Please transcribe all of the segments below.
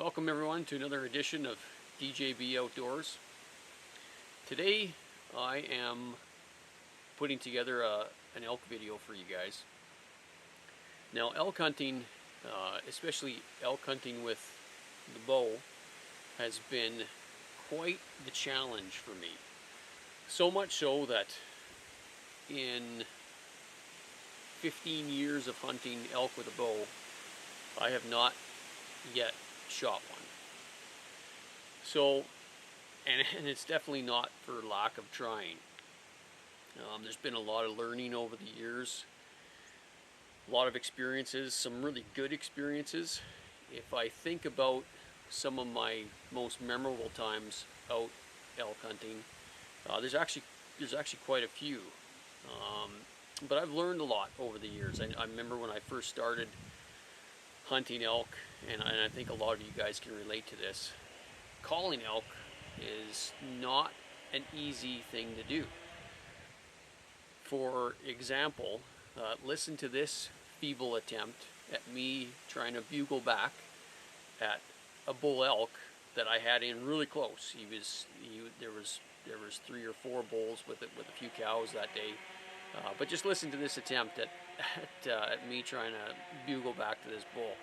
Welcome everyone to another edition of DJB Outdoors. Today I am putting together an elk video for you guys. Now elk hunting, especially elk hunting with the bow, has been quite the challenge for me. So much so that in 15 years of hunting elk with a bow, I have not yet shot one. So, and it's definitely not for lack of trying. There's been a lot of learning over the years, a lot of experiences, some really good experiences. If I think about some of my most memorable times out elk hunting, there's actually quite a few. But I've learned a lot over the years. I remember when I first started hunting elk, and I think a lot of you guys can relate to this. Calling elk is not an easy thing to do. For example, listen to this feeble attempt at me trying to bugle back at a bull elk that I had in really close. There was 3 or 4 bulls with a few cows that day. But just listen to this attempt at me trying to bugle back to this bull.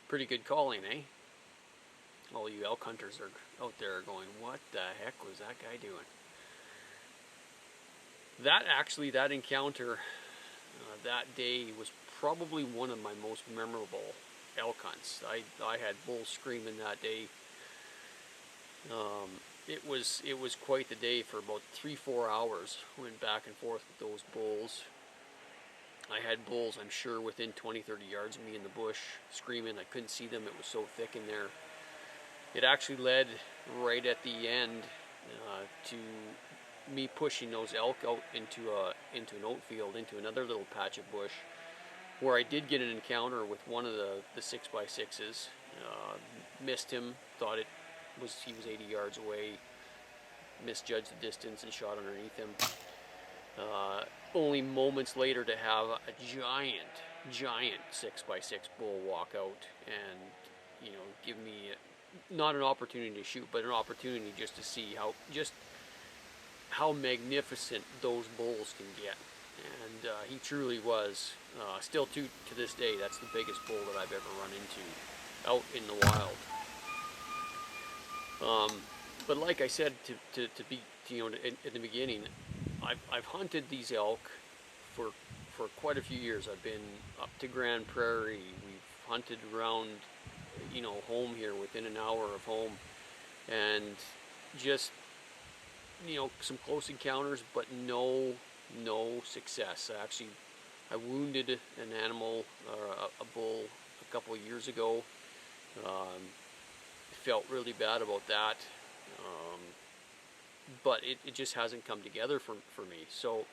Pretty good calling, eh? All you elk hunters are out there going, what the heck was that guy doing? That encounter that day was probably one of my most memorable elk hunts. I had bulls screaming that day. It was quite the day. For about 3-4 hours. Went back and forth with those bulls. I had bulls, I'm sure, within 20-30 yards of me in the bush, screaming. I couldn't see them, it was so thick in there. It actually led right at the end to me pushing those elk out into an oat field, into another little patch of bush, where I did get an encounter with one of the 6x6s. Missed him, thought he was 80 yards away, misjudged the distance and shot underneath him. Only moments later to have a giant 6x6 bull walk out and, give me not an opportunity to shoot, but an opportunity just to see how magnificent those bulls can get. And he truly was. Still to this day, that's the biggest bull that I've ever run into out in the wild. But like I said in the beginning, I've hunted these elk for quite a few years. I've been up to Grand Prairie. We've hunted around, home here, within an hour of home, and just, some close encounters, but no success. I wounded an animal, a bull, a couple of years ago. Felt really bad about that. But it just hasn't come together for me. So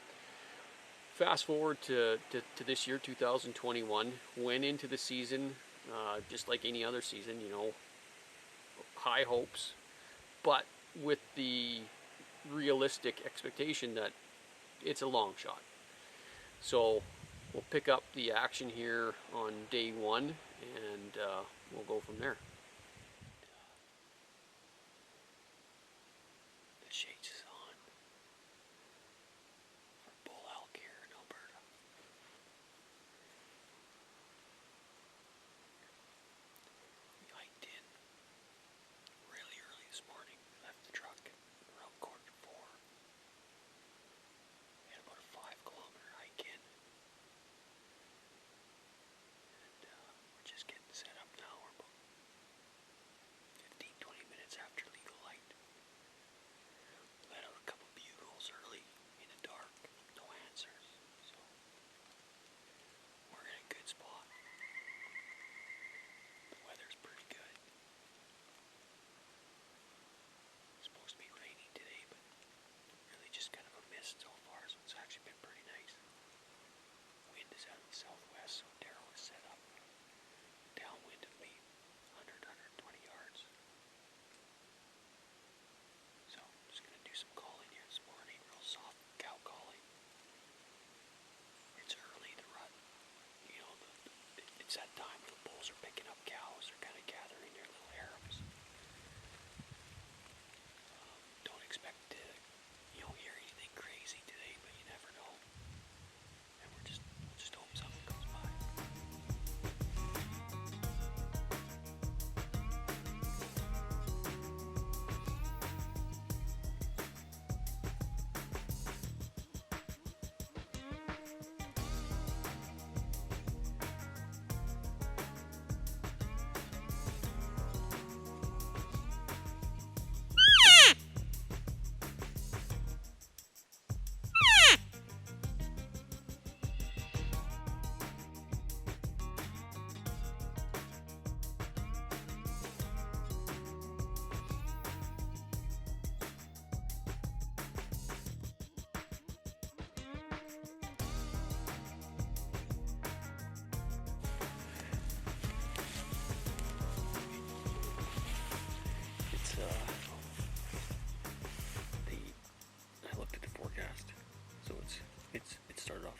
fast forward to this year, 2021, went into the season just like any other season, high hopes, but with the realistic expectation that it's a long shot. So we'll pick up the action here on day 1, and we'll go from there. The shades is on for bull elk here in Alberta. We hiked in really early this morning. We left the truck around 3:45. We had about a 5-kilometer hike in. And we're just getting set up now. We're about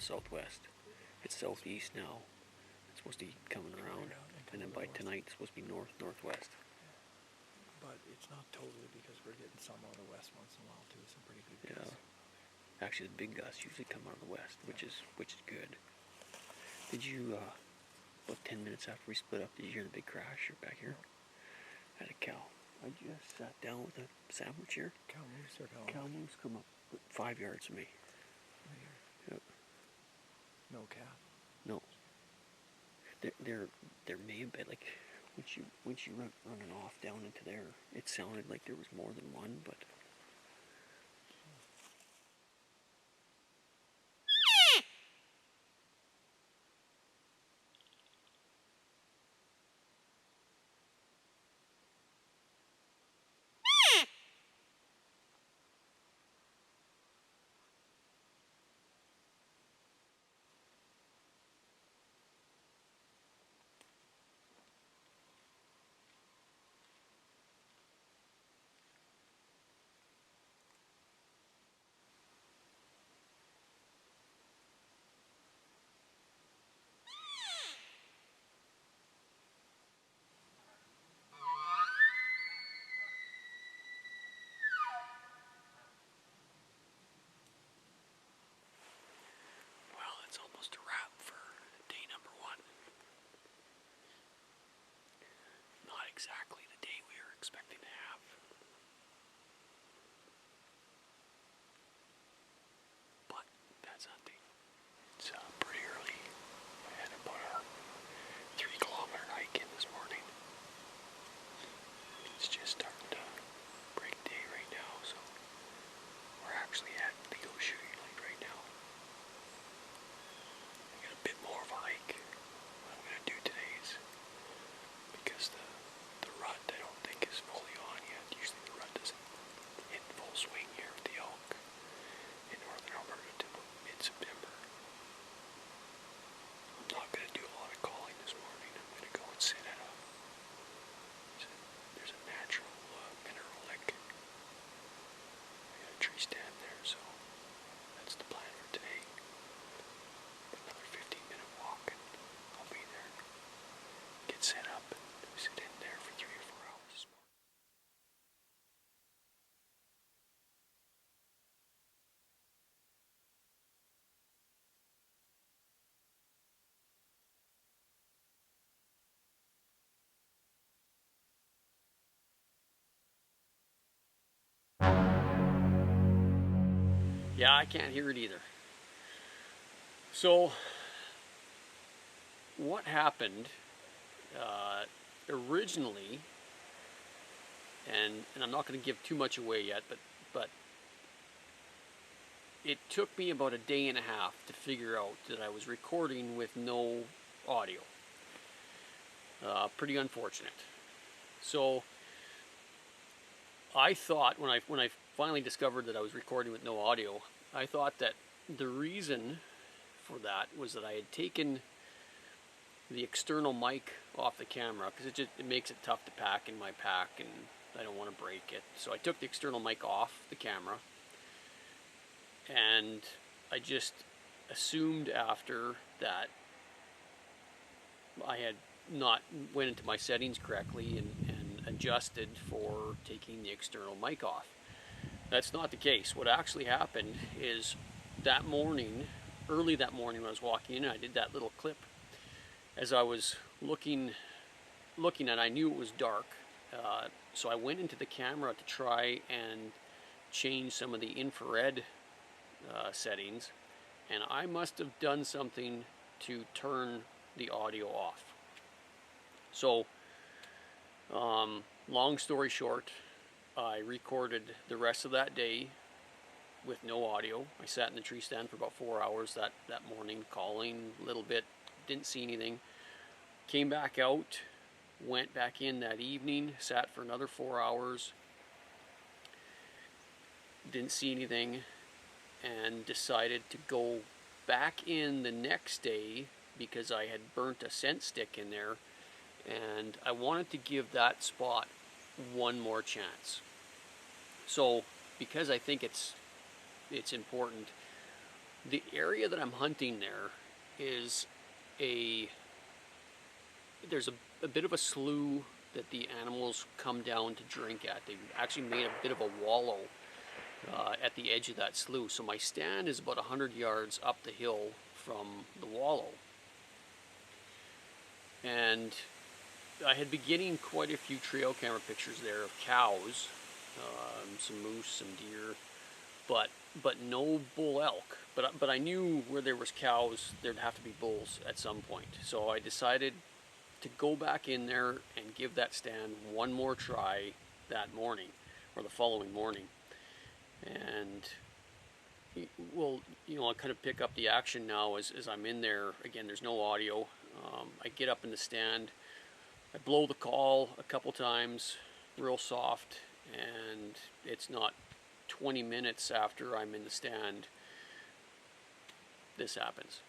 southwest. It's southeast now. It's supposed to be coming around, and then by tonight it's supposed to be north-northwest. But it's not totally, because we're getting some out of the west once in a while too. Some pretty good gusts. Actually, the big gusts usually come out of the west, which is good. Did you about 10 minutes after we split up, did you hear the big crash back here? I had a cow. I just sat down with a sandwich here. Cow moose or cow? Cow moose come up 5 yards from me. Right here. Yep. No cat. No. There may have been, like, once you running off down into there, it sounded like there was more than one, but. It's almost a wrap for day number 1. Not exactly the day we were expecting to have. But that's hunting. It's pretty early. I had about a 3-kilometer hike in this morning. It's just starting to break day right now, so we're actually at legal shooting light right now. A bit more of a hike. What I'm going to do today is, because the rut I don't think is fully on yet. Usually the rut doesn't hit full swing here with the elk in northern Alberta until mid-September. I'm not going to do a lot of calling this morning. I'm going to go and sit at there's a natural mineral lick. I got a tree stand there, so that's the plan for today. Another 15-minute walk and I'll be there. Get set up and sit in there for 3 or 4 hours this morning. Yeah, I can't hear it either. So, what happened originally, and I'm not going to give too much away yet, but it took me about a day and a half to figure out that I was recording with no audio. Pretty unfortunate. So I thought when I finally discovered that I was recording with no audio, I thought that the reason for that was that I had taken the external mic off the camera, because it makes it tough to pack in my pack and I don't want to break it. So I took the external mic off the camera, and I just assumed after that I had not went into my settings correctly and adjusted for taking the external mic off. That's not the case. What actually happened is that morning, early that morning when I was walking in, I did that little clip. As I was looking at, I knew it was dark, so I went into the camera to try and change some of the infrared settings, and I must have done something to turn the audio off. So, long story short, I recorded the rest of that day with no audio. I sat in the tree stand for about 4 hours that morning, calling a little bit, didn't see anything. Came back out, went back in that evening, sat for another 4 hours, didn't see anything, and decided to go back in the next day because I had burnt a scent stick in there, and I wanted to give that spot one more chance. So because I think it's important, The area that I'm hunting there is there's a bit of a slough that the animals come down to drink at. They've actually made a bit of a wallow at the edge of that slough. So my stand is about 100 yards up the hill from the wallow. And I had been getting quite a few trail camera pictures there of cows, some moose, some deer, but no bull elk. But I knew where there was cows, there'd have to be bulls at some point. So I decided to go back in there and give that stand one more try that morning, or the following morning. And well, I kind of pick up the action now as I'm in there. Again, there's no audio. I get up in the stand, I blow the call a couple times, real soft, and it's not 20 minutes after I'm in the stand, this happens.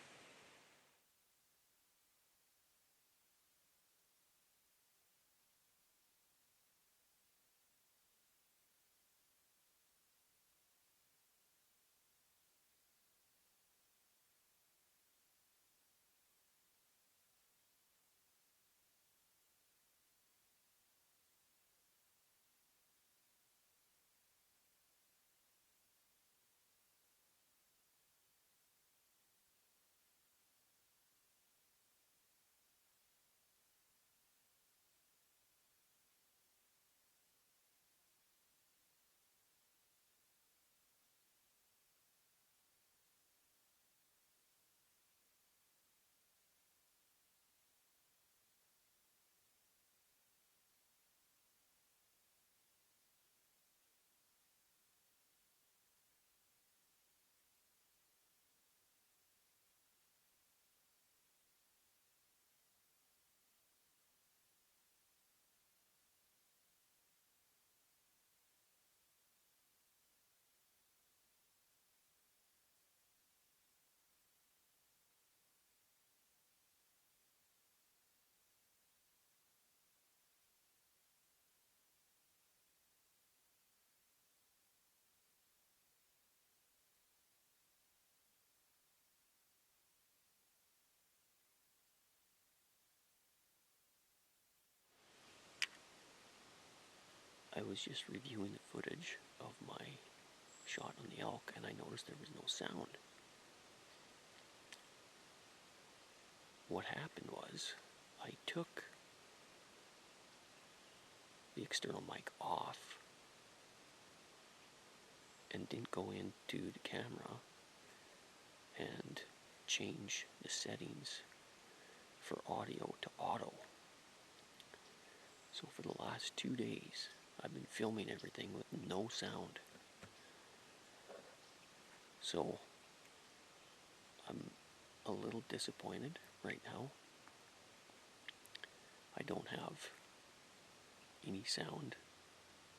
I was just reviewing the footage of my shot on the elk, and I noticed there was no sound. What happened was, I took the external mic off and didn't go into the camera and change the settings for audio to auto. So for the last 2 days, I've been filming everything with no sound. So I'm a little disappointed right now. I don't have any sound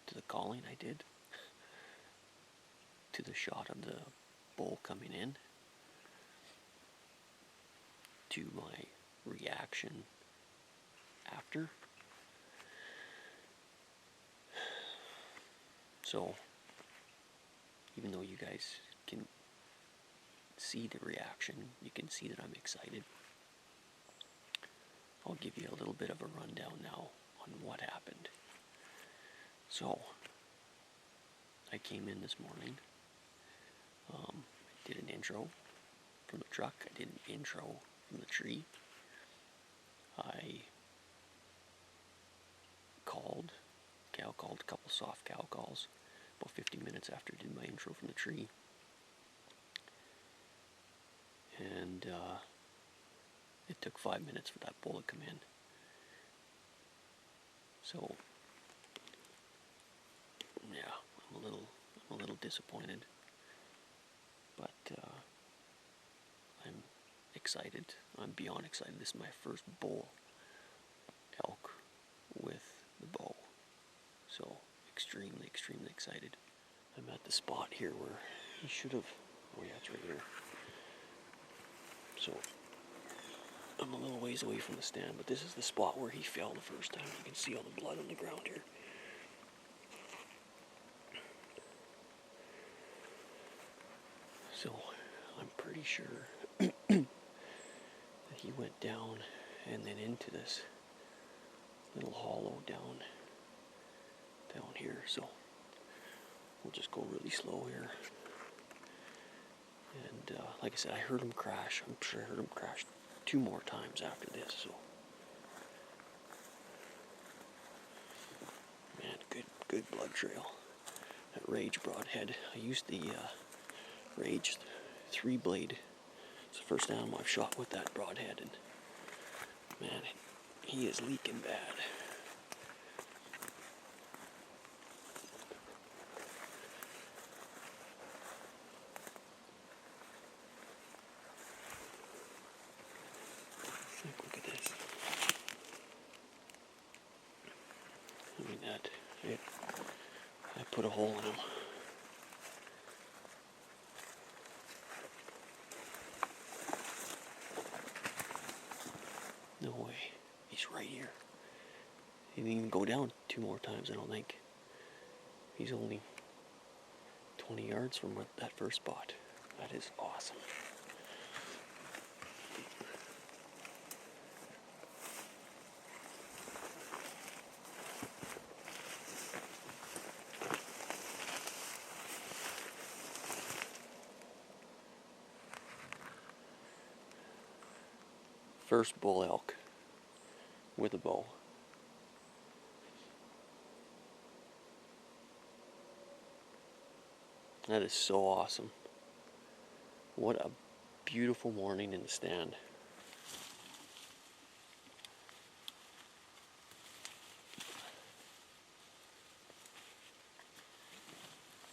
to the calling I did, to the shot of the bull coming in, to my reaction after. So, even though you guys can see the reaction, you can see that I'm excited, I'll give you a little bit of a rundown now on what happened. So, I came in this morning, I did an intro from the truck, I did an intro from the tree, I called a couple soft cow calls about 50 minutes after I did my intro from the tree. And it took 5 minutes for that bull to come in. So, yeah, I'm a little disappointed, but I'm excited. I'm beyond excited. This is my first bull elk with the bow. So, extremely, extremely excited. I'm at the spot here where he should have, oh yeah, it's right here. So, I'm a little ways away from the stand, but this is the spot where he fell the first time. You can see all the blood on the ground here. So, I'm pretty sure that he went down and then into this little hollow down here. So we'll just go really slow here. And like I said, I heard him crash. I'm sure I heard him crash 2 more times after this. So man, good blood trail. That Rage broadhead. I used the Rage 3-blade. It's the first animal I've shot with that broadhead, and man, he is leaking bad. Look at this. I mean that. I put a hole in him. No way. He's right here. He didn't even go down 2 more times, I don't think. He's only 20 yards from that first spot. That is awesome. First bull elk with a bow. That is so awesome. What a beautiful morning in the stand.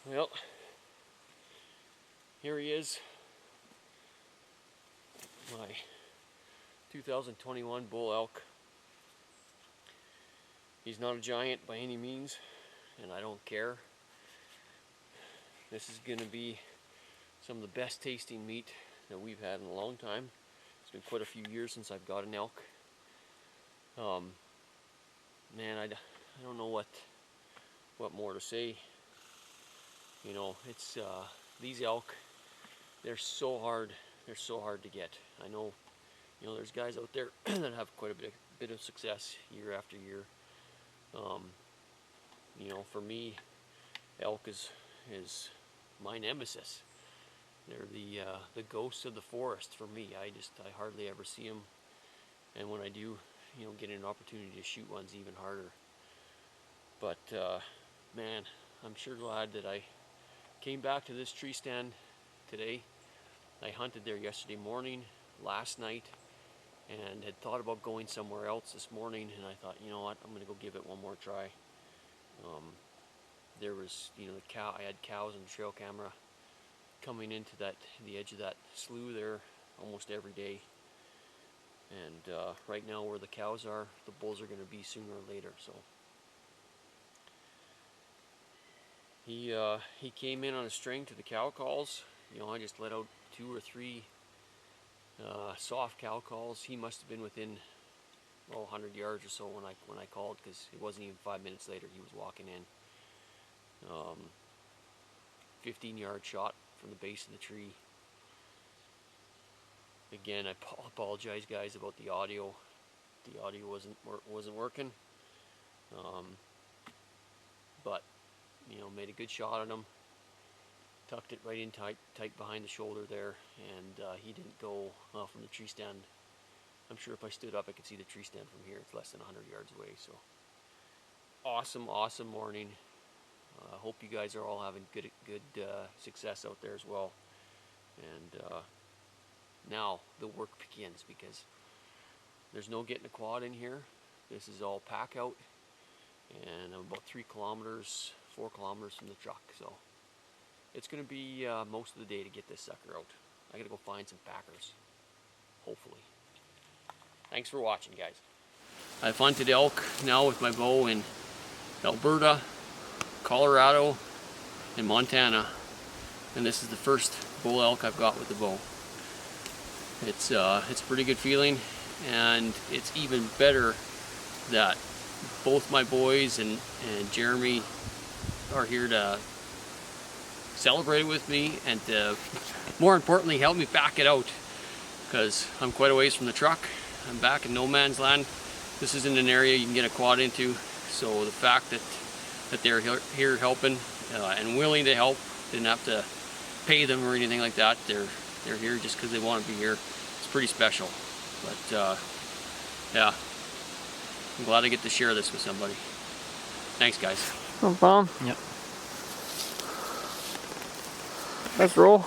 Well, here he is. My 2021 bull elk. He's not a giant by any means, and I don't care. This is going to be some of the best tasting meat that we've had in a long time. It's been quite a few years since I've got an elk. Man, I don't know what more to say. You know, it's these elk, they're so hard to get. I know, you know, there's guys out there that have quite a bit of success year after year. You know, for me, elk is my nemesis. They're the ghosts of the forest for me. I hardly ever see them, and when I do, you know, get an opportunity to shoot one's even harder. But man, I'm sure glad that I came back to this tree stand today. I hunted there yesterday morning, last night, and had thought about going somewhere else this morning, and I thought, you know what, I'm gonna go give it one more try. There was, you know, I had cows on the trail camera coming into the edge of that slough there almost every day. And right now where the cows are, the bulls are gonna be sooner or later. So he came in on a string to the cow calls. You know, I just let out 2 or 3 soft cow calls. He must have been within 100 yards or so when I called, because it wasn't even 5 minutes later he was walking in. 15-yard shot from the base of the tree. Again, I apologize, guys, about the audio. The audio wasn't working. But you know, made a good shot on him. Tucked it right in tight behind the shoulder there, and he didn't go from the tree stand. I'm sure if I stood up I could see the tree stand from here. It's less than 100 yards away. So awesome morning. I hope you guys are all having good success out there as well. And now the work begins, because there's no getting a quad in here. This is all pack out, and I'm about 4 kilometers from the truck. So it's going to be most of the day to get this sucker out. I got to go find some packers, hopefully. Thanks for watching, guys. I've hunted elk now with my bow in Alberta, Colorado, and Montana, and this is the first bull elk I've got with the bow. It's a pretty good feeling, and it's even better that both my boys and Jeremy are here to celebrate it with me, and more importantly, help me back it out, because I'm quite a ways from the truck. I'm back in no man's land. This isn't an area you can get a quad into, so the fact that they're here helping and willing to help, didn't have to pay them or anything like that. They're here just because they want to be here. It's pretty special. But yeah, I'm glad I get to share this with somebody. Thanks, guys. No problem. Yep. Let's roll.